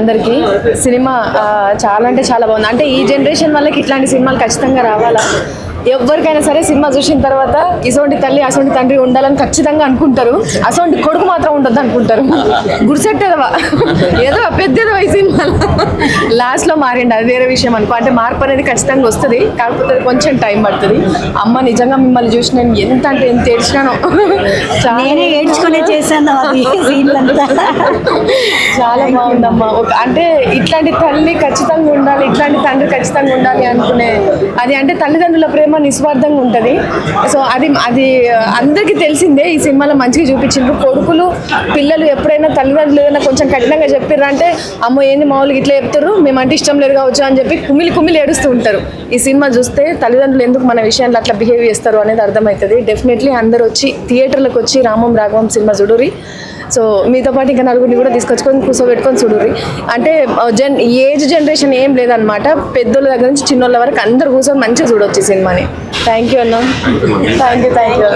అందరికీ. సినిమా చాలా అంటే చాలా బాగుంది. అంటే ఈ జనరేషన్ వాళ్ళకి ఇట్లాంటి సినిమాలు ఖచ్చితంగా రావాలా. ఎవరికైనా సరే సినిమా చూసిన తర్వాత ఇసోంటి తల్లి అసోంటి తండ్రి ఉండాలని ఖచ్చితంగా అనుకుంటారు. అసోంటి కొడుకు మాత్రం ఉండొద్దు అనుకుంటారు. గుడిసెట్టేదవా ఏదో పెద్దదో ఈ సినిమాలో లాస్ట్లో మారిండి, అది వేరే విషయం అనుకో. అంటే మార్పు అనేది ఖచ్చితంగా వస్తుంది, కాకపోతే కొంచెం టైం పడుతుంది. అమ్మ నిజంగా మిమ్మల్ని చూసి నేను ఎంత అంటే ఎంత ఏడ్చినాను. నేనే ఏడ్చుకునే చేశాను అది చాలా బాగుందమ్మా. అంటే ఇట్లాంటి తల్లి ఖచ్చితంగా ఉండాలి, ఇట్లాంటి తండ్రి ఖచ్చితంగా ఉండాలి అనుకునే అది. అంటే తల్లిదండ్రుల ప్రేమ నిస్వార్థంగా ఉంటుంది. సో అది అందరికీ తెలిసిందే. ఈ సినిమాలో మంచిగా చూపించిండ్రు. కొడుకులు పిల్లలు ఎప్పుడైనా తల్లిదండ్రులు ఏదైనా కొంచెం కఠినంగా చెప్పిర్రంటే అమ్మో ఏంది మామూలుగా ఇట్లా చెప్తారు, మేమంటే ఇష్టం లేదు కావచ్చు అని చెప్పి కుమిలి ఏడుస్తూ ఉంటారు. ఈ సినిమా చూస్తే తల్లిదండ్రులు ఎందుకు మన విషయంలో అట్లా బిహేవ్ చేస్తారు అనేది అర్థమవుతుంది. డెఫినెట్లీ అందరూ వచ్చి థియేటర్లకు వచ్చి రామం రాఘవం సినిమా చూడుర్రి. సో మీతో పాటు ఇంకా నలుగురిని కూడా తీసుకొచ్చుకొని కూర్చోబెట్టుకొని చూడుర్రి. అంటే ఏజ్ జనరేషన్ ఏం లేదనమాట. పెద్దోళ్ళ దగ్గర నుంచి చిన్నోళ్ళ వరకు అందరు కూర్చొని మంచిగా చూడొచ్చు ఈ సినిమాని. థ్యాంక్ యూ అన్న. Thank you.